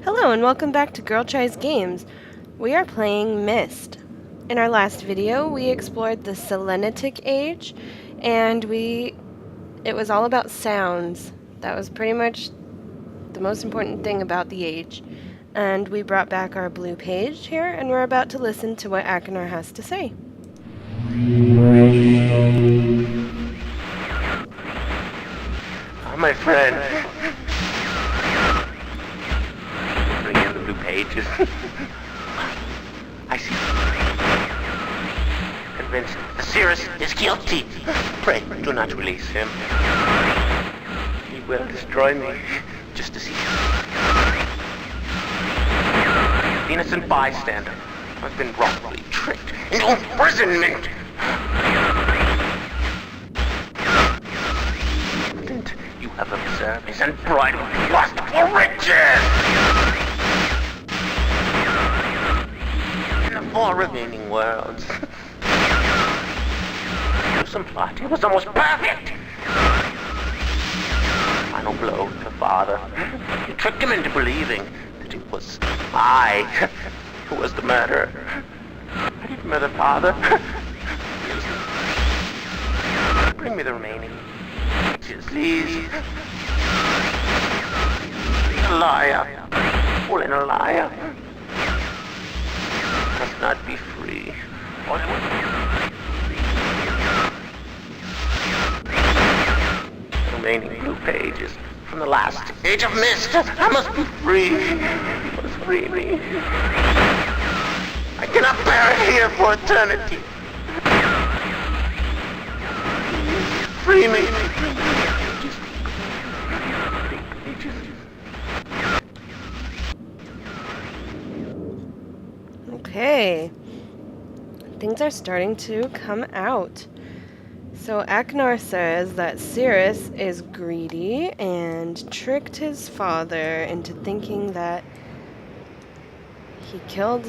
Hello and welcome back to girltriesgames. We are playing Myst. In our last video, we explored the Selenetic age, and it was all about sounds. That was pretty much the most important thing about the age. And we brought back our blue page here, and we're about to listen to what Akinar has to say. Oh, my friend. Bring in the blue pages. I see. Convinced Sirius is guilty. Pray, do not release him. He will destroy me, just as he did. The innocent bystander has been wrongfully tricked into imprisonment. You have observed his unbridled lust for riches! In the 4 remaining worlds, some plot, it was almost perfect! Final blow to Father. You tricked him into believing that it was I who was the murderer. I didn't murder Father. Bring me the remaining. Please. A liar. All in a liar. Must not be free. The remaining blue pages from the last age of Myst. I must be free. You must free me. I cannot bear it here for eternity. Free me. Okay. Things are starting to come out. So Akinar says that Sirius is greedy and tricked his father into thinking that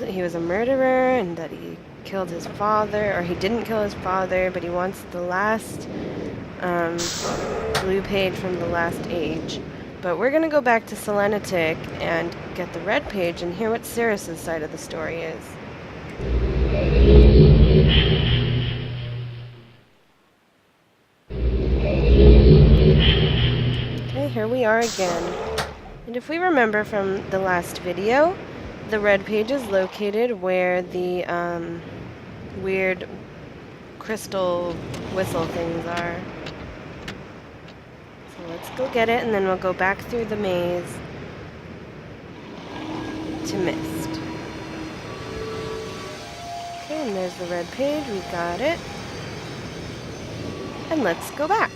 he was a murderer and that he killed his father, or he didn't kill his father, but he wants the last blue page from the last age. But we're gonna go back to Selenetic and get the red page and hear what Sirius's side of the story is. Okay, here we are again. And if we remember from the last video, the red page is located where the weird crystal whistle things are. So let's go get it, and then we'll go back through the maze to Myst. Okay, and there's the red page. We got it. And let's go back.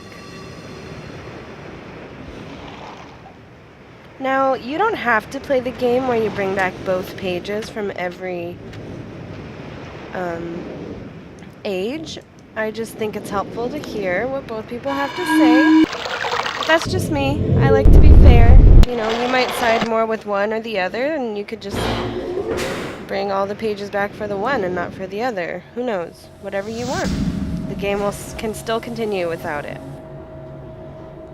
Now, you don't have to play the game where you bring back both pages from every age. I just think it's helpful to hear what both people have to say. But that's just me. I like to be fair. You know, you might side more with one or the other, and you could just bring all the pages back for the one and not for the other. Who knows? Whatever you want. The game can still continue without it.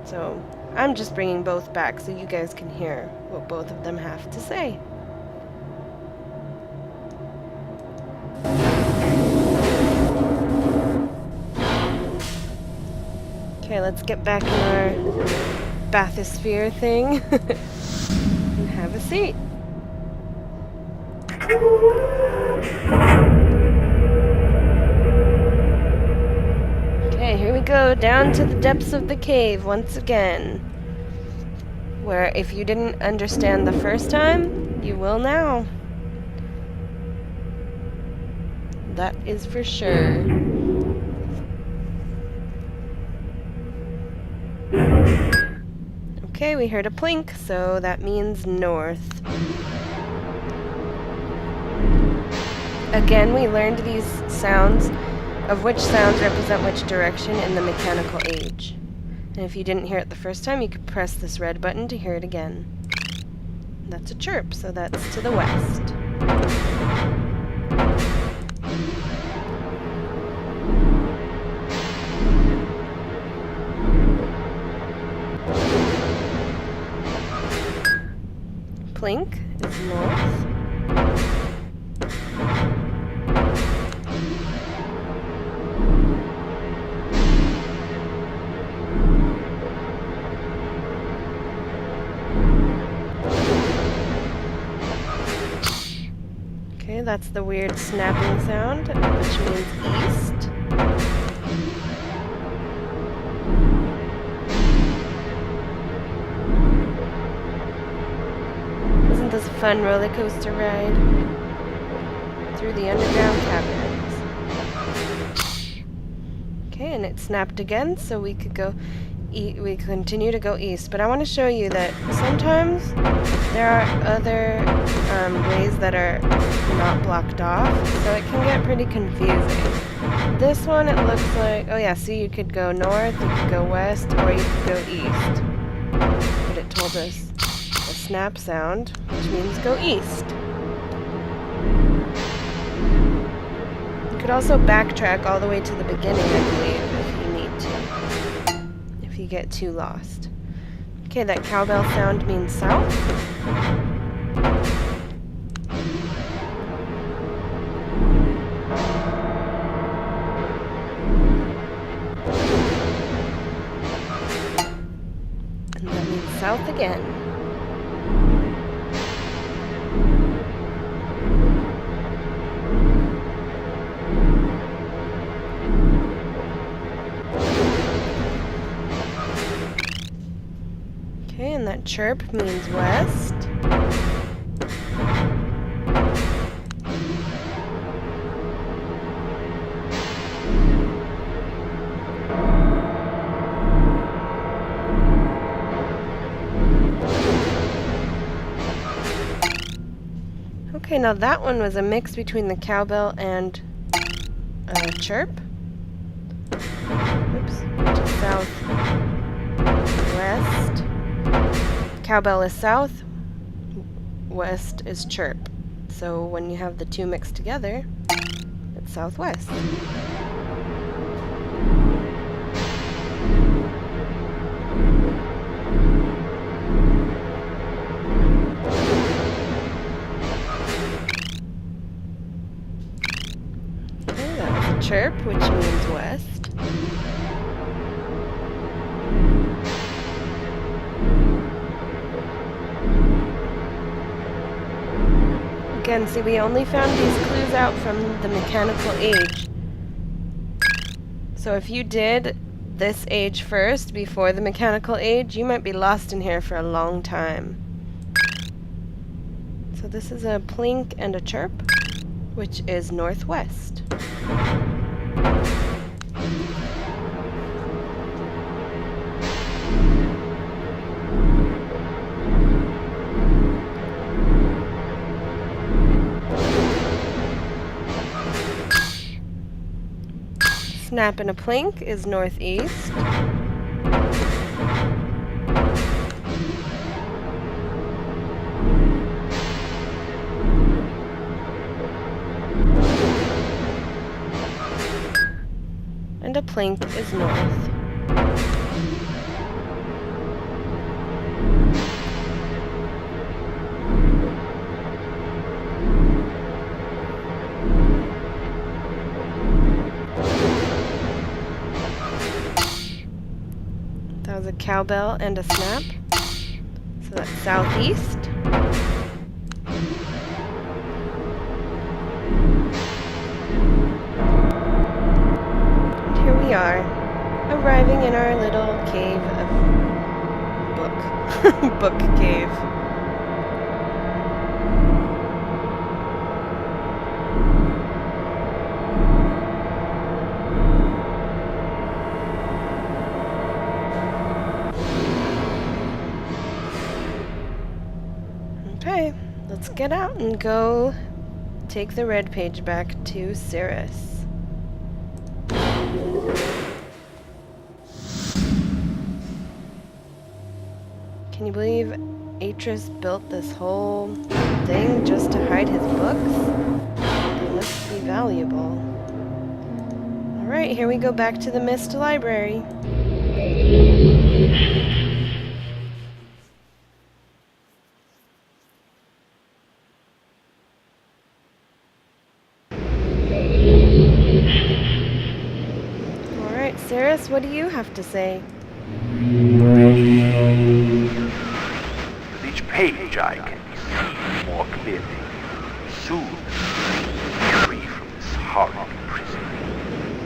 So I'm just bringing both back so you guys can hear what both of them have to say. Okay, let's get back in our bathysphere thing and have a seat. Okay, here we go, down to the depths of the cave once again. Where if you didn't understand the first time, you will now. That is for sure. Okay, we heard a plink, so that means north. Again, we learned these sounds, of which sounds represent which direction in the mechanical age. And if you didn't hear it the first time, you could press this red button to hear it again. That's a chirp, so that's to the west. plink is north. Okay, that's the weird snapping sound, which means east. Isn't this a fun roller coaster ride? Through the underground caverns. Okay, and it snapped again, so we could go we continue to go east. But I want to show you that sometimes there are other ways that are not blocked off, so it can get pretty confusing. This one, it looks like, oh yeah, see, you could go north, you could go west, or you could go east. But it told us a snap sound, which means go east. You could also backtrack all the way to the beginning, I believe, if you need to. If you get too lost. Okay, that cowbell sound means south. And that means south again. Okay, and that chirp means west. Okay, now that one was a mix between the cowbell and chirp. Oops, south, west. Cowbell is south, west is chirp. So when you have the two mixed together, it's southwest. Okay, that was a chirp, which means west. Again, see, we only found these clues out from the mechanical age. So if you did this age first, before the mechanical age, you might be lost in here for a long time. So this is a plink and a chirp, which is northwest. Snap and a plink is northeast. And a plink is north. That was a cowbell and a snap. So that's southeast. And here we are, arriving in our little cave of book cave. Okay, let's get out and go take the red page back to Cirrus. Can you believe Atreus built this whole thing just to hide his books? They must be valuable. Alright, here we go back to the Myst library. Sirius, what do you have to say? With each page I can see more clearly. Soon, free from this horrible prison.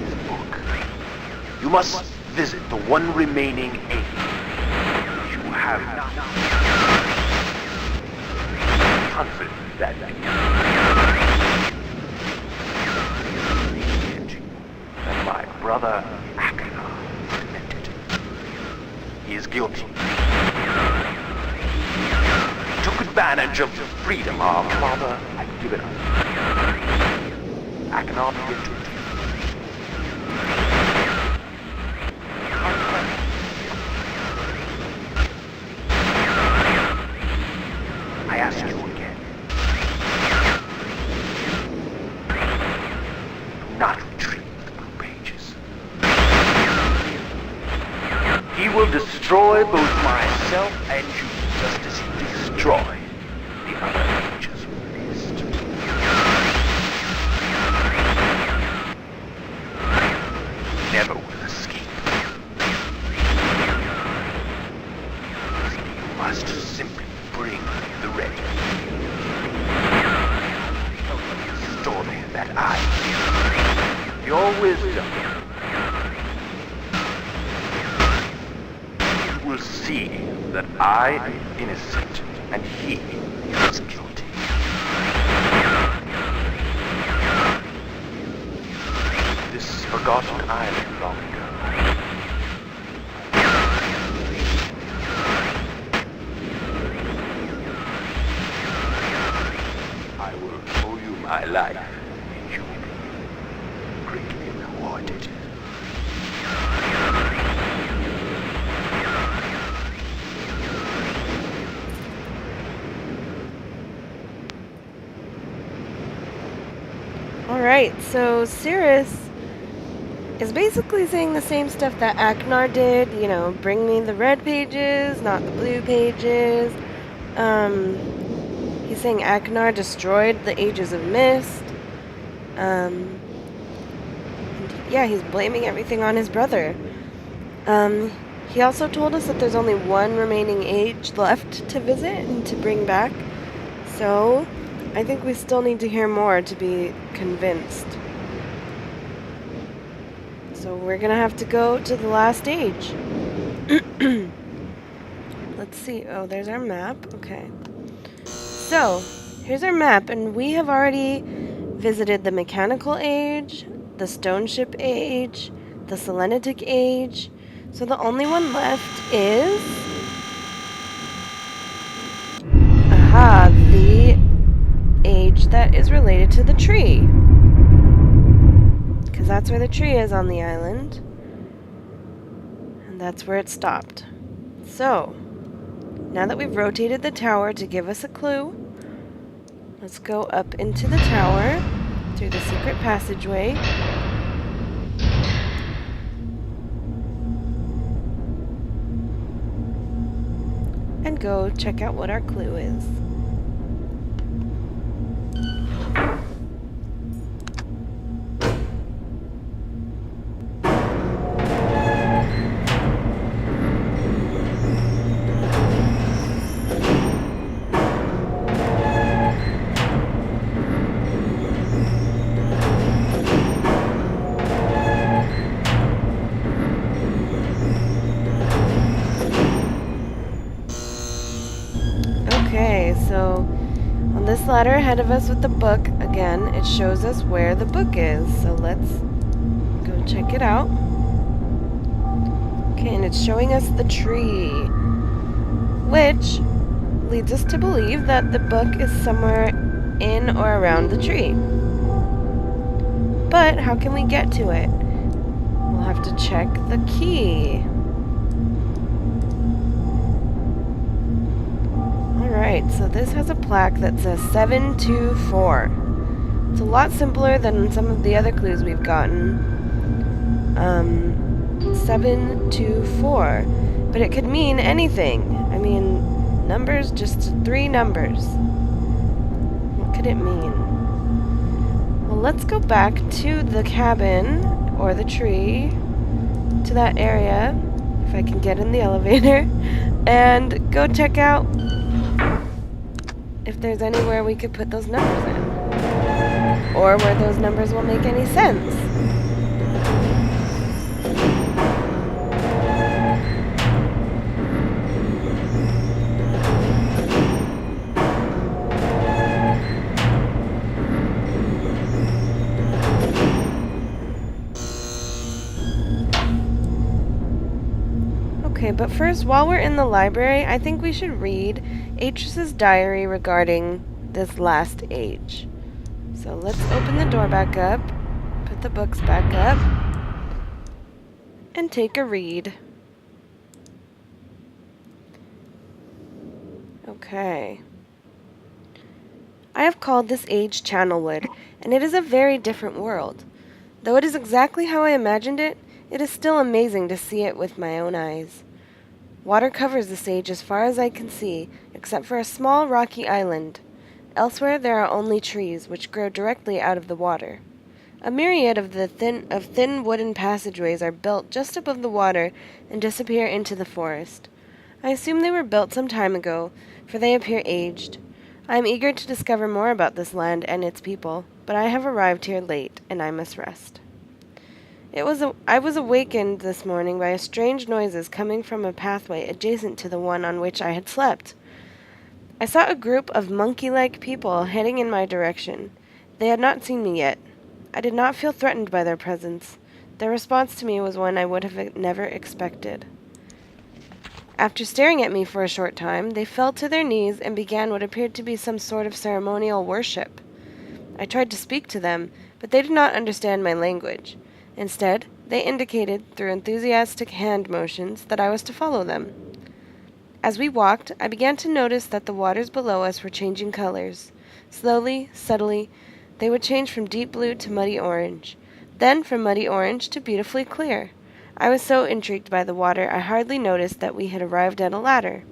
This book. You must visit the one remaining age. You have not. Confident that my brother Akana committed. He is guilty. He took advantage of the freedom our father had given us. Akana began to I ask you again. Do not retrieve the blue pages. He will destroy both myself and you, just as he destroyed the other pages of Myst. Never will escape. You must simply bring the ready. Story that I hear. Your wisdom. You will see that I am innocent and he is guilty. This forgotten island long ago. I will owe you my life, and you will be greatly rewarded. Alright, so Cirrus is basically saying the same stuff that Aknar did, you know, bring me the red pages, not the blue pages. He's saying Aknar destroyed the Ages of Myst. And yeah, he's blaming everything on his brother. He also told us that there's only one remaining age left to visit and to bring back. So, I think we still need to hear more to be convinced. So we're gonna have to go to the last age. Let's see. Oh, there's our map. Okay. So, here's our map, and we have already visited the Mechanical Age, the Stone Ship Age, the Selenetic Age. So the only one left is... Aha, the age that is related to the tree. Because that's where the tree is on the island. And that's where it stopped. So, now that we've rotated the tower to give us a clue, let's go up into the tower through the secret passageway. And go check out what our clue is. Okay, so on this ladder ahead of us with the book, again, it shows us where the book is. So let's go check it out. Okay, and it's showing us the tree, which leads us to believe that the book is somewhere in or around the tree. But how can we get to it? We'll have to check the key. Alright, so this has a plaque that says 724. It's a lot simpler than some of the other clues we've gotten. 724. But it could mean anything. I mean, numbers, just 3 numbers. What could it mean? Well, let's go back to the cabin, or the tree, to that area, if I can get in the elevator, and go check out if there's anywhere we could put those numbers in. Or where those numbers will make any sense. Okay, but first, while we're in the library, I think we should read Atris's diary regarding this last age. So let's open the door back up, put the books back up, and take a read. Okay. I have called this age Channelwood, and it is a very different world. Though it is exactly how I imagined it, it is still amazing to see it with my own eyes. Water covers this age as far as I can see, except for a small rocky island. Elsewhere there are only trees, which grow directly out of the water. A myriad of thin wooden passageways are built just above the water and disappear into the forest. I assume they were built some time ago, for they appear aged. I am eager to discover more about this land and its people, but I have arrived here late, and I must rest. I was awakened this morning by strange noises coming from a pathway adjacent to the one on which I had slept. I saw a group of monkey-like people heading in my direction. They had not seen me yet. I did not feel threatened by their presence. Their response to me was one I would have never expected. After staring at me for a short time, they fell to their knees and began what appeared to be some sort of ceremonial worship. I tried to speak to them, but they did not understand my language. Instead, they indicated, through enthusiastic hand motions, that I was to follow them. As we walked, I began to notice that the waters below us were changing colors. Slowly, subtly, they would change from deep blue to muddy orange, then from muddy orange to beautifully clear. I was so intrigued by the water, I hardly noticed that we had arrived at a ladder.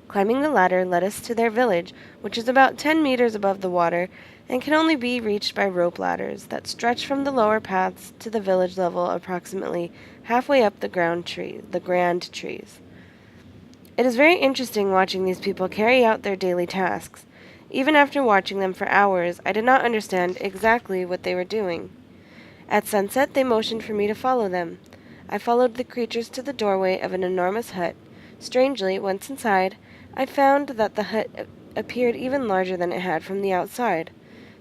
Climbing the ladder led us to their village, which is about 10 meters above the water, and can only be reached by rope ladders that stretch from the lower paths to the village level approximately halfway up the grand trees. It is very interesting watching these people carry out their daily tasks. Even after watching them for hours, I did not understand exactly what they were doing. At sunset, they motioned for me to follow them. I followed the creatures to the doorway of an enormous hut. Strangely, once inside, I found that the hut appeared even larger than it had from the outside.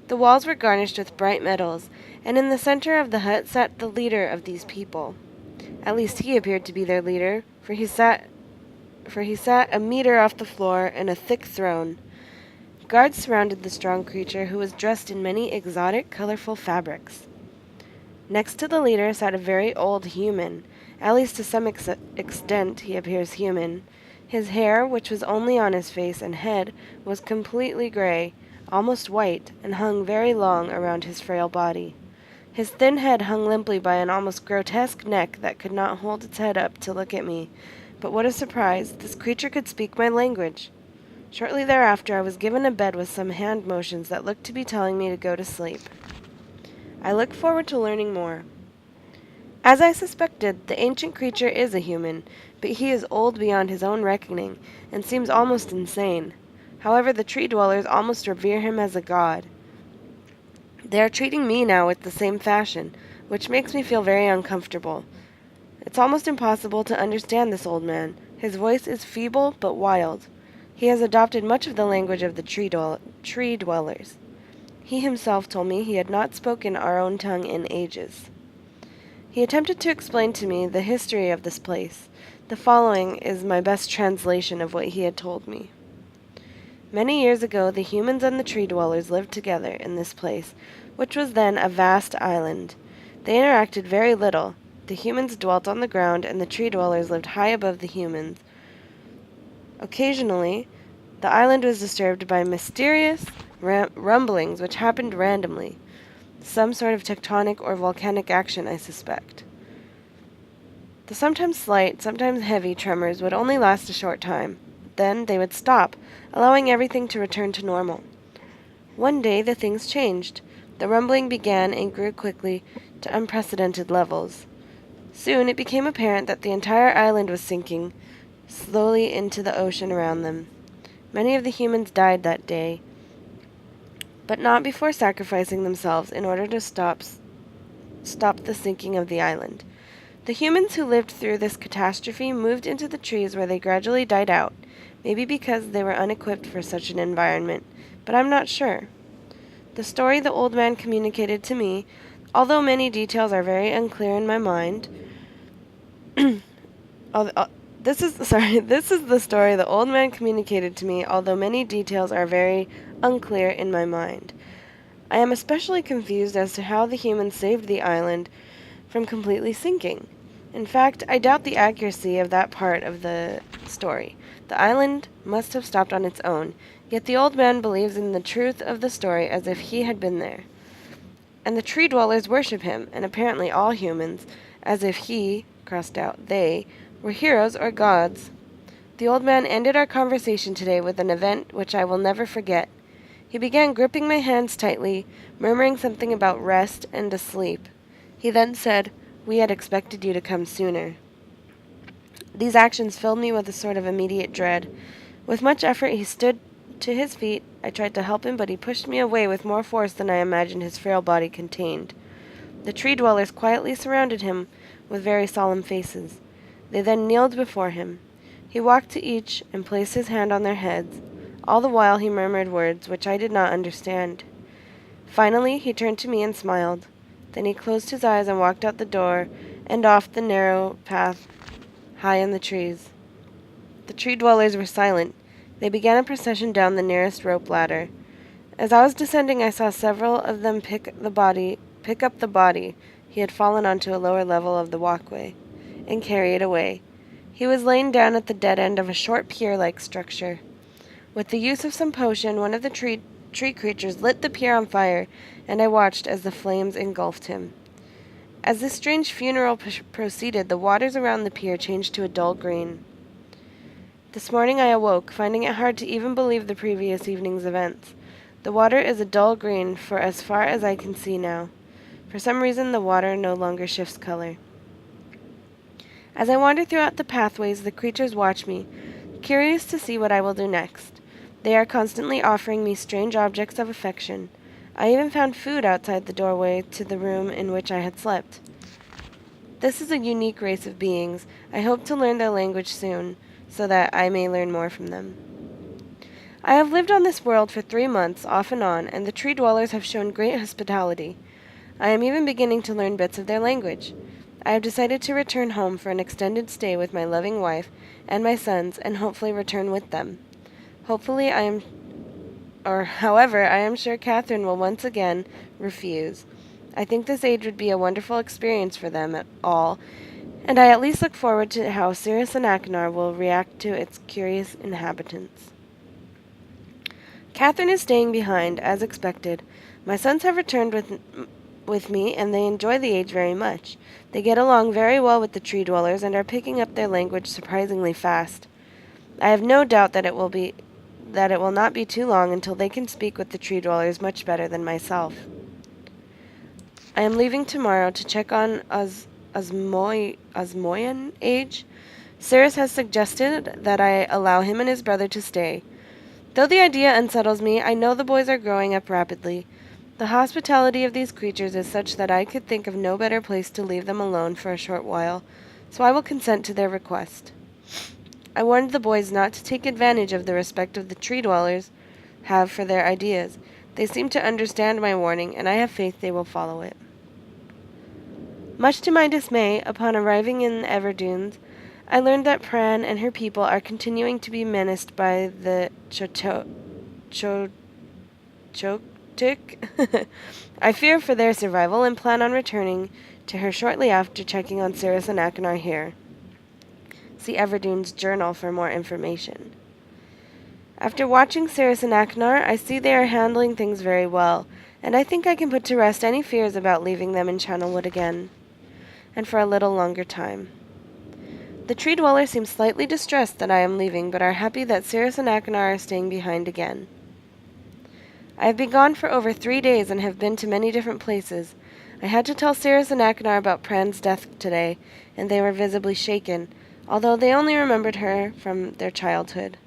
The walls were garnished with bright metals, and in the center of the hut sat the leader of these people. At least he appeared to be their leader, for he sat a meter off the floor in a thick throne. Guards surrounded the strong creature, who was dressed in many exotic, colorful fabrics. Next to the leader sat a very old human. At least to some extent he appears human. His hair, which was only on his face and head, was completely gray, almost white, and hung very long around his frail body. His thin head hung limply by an almost grotesque neck that could not hold its head up to look at me. But what a surprise! This creature could speak my language. Shortly thereafter I was given a bed with some hand motions that looked to be telling me to go to sleep. I look forward to learning more. As I suspected, the ancient creature is a human, but he is old beyond his own reckoning, and seems almost insane. However, the tree dwellers almost revere him as a god. They are treating me now with the same fashion, which makes me feel very uncomfortable. It's almost impossible to understand this old man. His voice is feeble but wild. He has adopted much of the language of the tree dwellers. He himself told me he had not spoken our own tongue in ages. He attempted to explain to me the history of this place. The following is my best translation of what he had told me. Many years ago, the humans and the tree dwellers lived together in this place, which was then a vast island. They interacted very little. The humans dwelt on the ground, and the tree dwellers lived high above the humans. Occasionally, the island was disturbed by mysterious rumblings which happened randomly. Some sort of tectonic or volcanic action, I suspect. The sometimes slight, sometimes heavy tremors would only last a short time. Then they would stop, allowing everything to return to normal. One day the things changed. The rumbling began and grew quickly to unprecedented levels. Soon it became apparent that the entire island was sinking slowly into the ocean around them. Many of the humans died that day, but not before sacrificing themselves in order to stop the sinking of the island. The humans who lived through this catastrophe moved into the trees where they gradually died out, maybe because they were unequipped for such an environment, but I'm not sure. The story the old man communicated to me, although many details are very unclear in my mind, this is the story the old man communicated to me, although many details are very unclear in my mind. I am especially confused as to how the humans saved the island from completely sinking. In fact, I doubt the accuracy of that part of the story. The island must have stopped on its own, yet the old man believes in the truth of the story as if he had been there. And the tree dwellers worship him, and apparently all humans, as if he, crossed out they, were heroes or gods. The old man ended our conversation today with an event which I will never forget. He began gripping my hands tightly, murmuring something about rest and asleep. He then said, "We had expected you to come sooner." These actions filled me with a sort of immediate dread. With much effort he stood to his feet. I tried to help him, but he pushed me away with more force than I imagined his frail body contained. The tree dwellers quietly surrounded him with very solemn faces. They then kneeled before him. He walked to each and placed his hand on their heads. All the while he murmured words which I did not understand. Finally he turned to me and smiled. Then he closed his eyes and walked out the door and off the narrow path high in the trees. The tree dwellers were silent. They began a procession down the nearest rope ladder. As I was descending, I saw several of them pick up the body he had fallen onto a lower level of the walkway, and carry it away. He was laying down at the dead end of a short pier-like structure. With the use of some potion, one of the tree creatures lit the pier on fire, and I watched as the flames engulfed him. As this strange funeral proceeded, the waters around the pier changed to a dull green. This morning I awoke, finding it hard to even believe the previous evening's events. The water is a dull green for as far as I can see now. For some reason, the water no longer shifts color. As I wander throughout the pathways, the creatures watch me, curious to see what I will do next. They are constantly offering me strange objects of affection. I even found food outside the doorway to the room in which I had slept. This is a unique race of beings. I hope to learn their language soon, so that I may learn more from them. I have lived on this world for 3 months, off and on, and the tree dwellers have shown great hospitality. I am even beginning to learn bits of their language. I have decided to return home for an extended stay with my loving wife and my sons, and hopefully return with them. However, I am sure Catherine will once again refuse. I think this age would be a wonderful experience for them all, and I at least look forward to how Sirius and Akinar will react to its curious inhabitants. Catherine is staying behind, as expected. My sons have returned with me, and they enjoy the age very much. They get along very well with the tree dwellers and are picking up their language surprisingly fast. I have no doubt that it will not be too long until they can speak with the tree dwellers much better than myself. I am leaving tomorrow to check on Osmoyan age. Sirius has suggested that I allow him and his brother to stay. Though the idea unsettles me, I know the boys are growing up rapidly. The hospitality of these creatures is such that I could think of no better place to leave them alone for a short while, so I will consent to their request. I warned the boys not to take advantage of the respect of the tree dwellers have for their ideas. They seem to understand my warning, and I have faith they will follow it. Much to my dismay, upon arriving in Everdunes, I learned that Pran and her people are continuing to be menaced by the Choktik. I fear for their survival and plan on returning to her shortly after checking on Sirius and Akinar here. See Everdune's journal for more information. After watching Sirius and Akinar, I see they are handling things very well, and I think I can put to rest any fears about leaving them in Channelwood again, and for a little longer time. The tree dwellers seem slightly distressed that I am leaving, but are happy that Sirius and Akinar are staying behind again. I have been gone for over 3 days and have been to many different places. I had to tell Sirius and Akinar about Pran's death today, and they were visibly shaken, although they only remembered her from their childhood.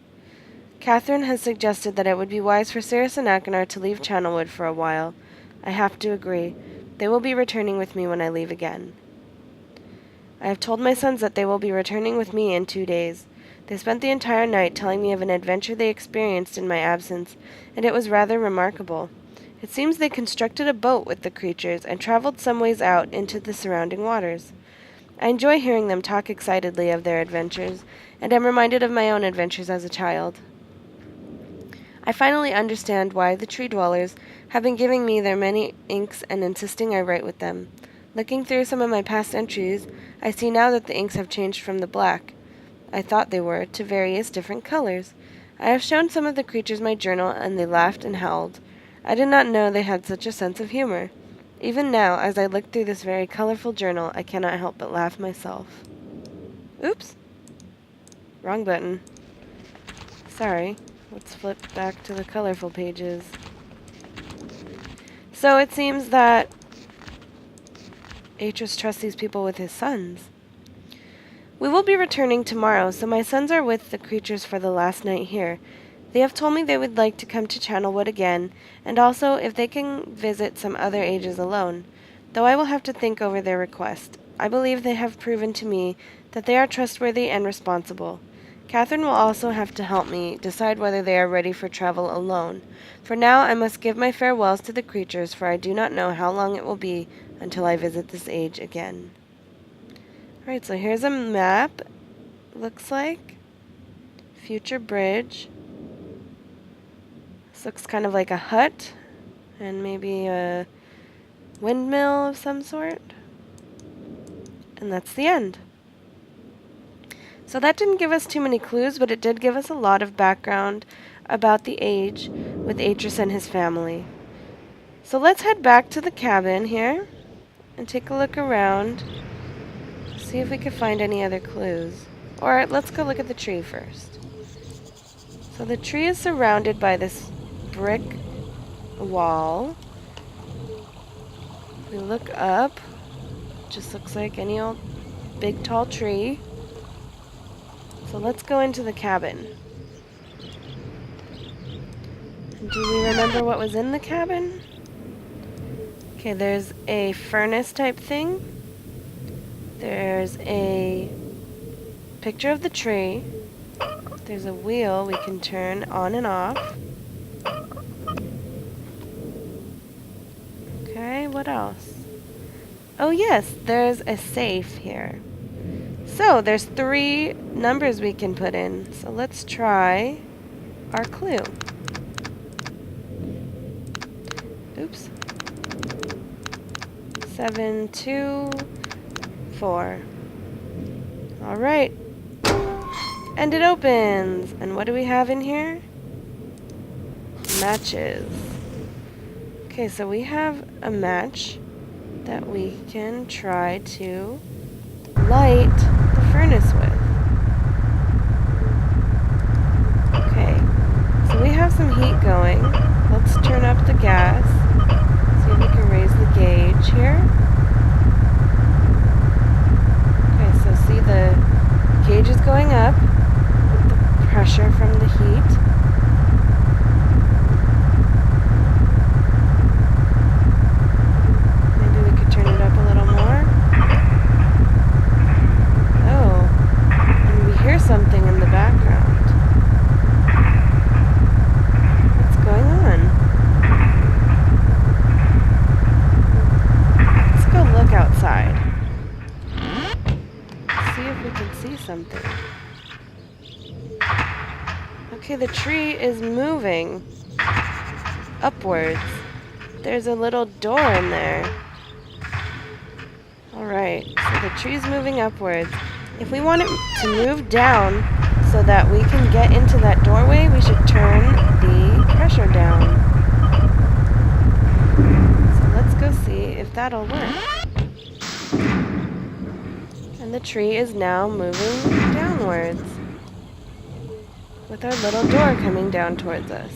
Catherine has suggested that it would be wise for Sirius and Akinar to leave Channelwood for a while. I have to agree. They will be returning with me when I leave again. I have told my sons that they will be returning with me in 2 days. They spent the entire night telling me of an adventure they experienced in my absence, and it was rather remarkable. It seems they constructed a boat with the creatures and traveled some ways out into the surrounding waters. I enjoy hearing them talk excitedly of their adventures, and am reminded of my own adventures as a child. I finally understand why the tree dwellers have been giving me their many inks and insisting I write with them. Looking through some of my past entries, I see now that the inks have changed from the black I thought they were to various different colors. I have shown some of the creatures my journal, and they laughed and howled. I did not know they had such a sense of humor. Even now, as I look through this very colorful journal, I cannot help but laugh myself. Oops. Wrong button. Sorry. Let's flip back to the colorful pages. So it seems that Atreus trusts these people with his sons. We will be returning tomorrow, so my sons are with the creatures for the last night here. They have told me they would like to come to Channelwood again, and also if they can visit some other ages alone, though I will have to think over their request. I believe they have proven to me that they are trustworthy and responsible. Catherine will also have to help me decide whether they are ready for travel alone. For now, I must give my farewells to the creatures, for I do not know how long it will be until I visit this age again. Alright, so here's a map, looks like. Future bridge. This looks kind of like a hut, and maybe a windmill of some sort. And that's the end. So that didn't give us too many clues, but it did give us a lot of background about the age with Atreus and his family. So let's head back to the cabin here and take a look around, see if we can find any other clues. Or let's go look at the tree first. So the tree is surrounded by this brick wall. If we look up, it just looks like any old big tall tree. So let's go into the cabin. Do we remember what was in the cabin? Okay, there's a furnace type thing. There's a picture of the tree. There's a wheel we can turn on and off. Okay, what else? Oh yes, there's a safe here. So there's 3 numbers we can put in. So let's try our clue. Oops. 724. All right. And it opens. And what do we have in here? Matches. Okay, so we have a match that we can try to light the furnace with. Okay, so we have some heat going. Let's turn up the gas. See if we can raise the gauge here. Okay, so see the gauge is going up with the pressure from the heat. Maybe we could turn it up a little more. Oh, and we hear something in the background. What's going on? Let's go look outside. See if we can see something. Okay, the tree is moving upwards. There's a little door in there. Alright, so the tree's moving upwards. If we want it to move down so that we can get into that doorway, we should turn the pressure down. So let's go see if that'll work. And the tree is now moving downwards, with our little door coming down towards us.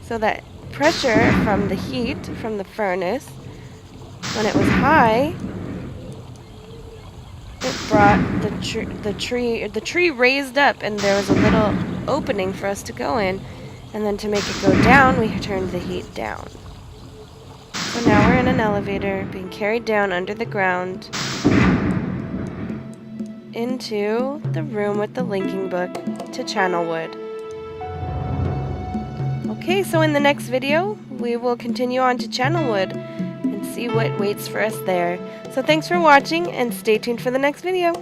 So that pressure from the heat from the furnace, when it was high, it brought the tree raised up, and there was a little opening for us to go in. And then to make it go down, we turned the heat down. So now we're in an elevator being carried down under the ground into the room with the linking book to Channelwood. Okay, so in the next video, we will continue on to Channelwood and see what waits for us there. So thanks for watching, and stay tuned for the next video.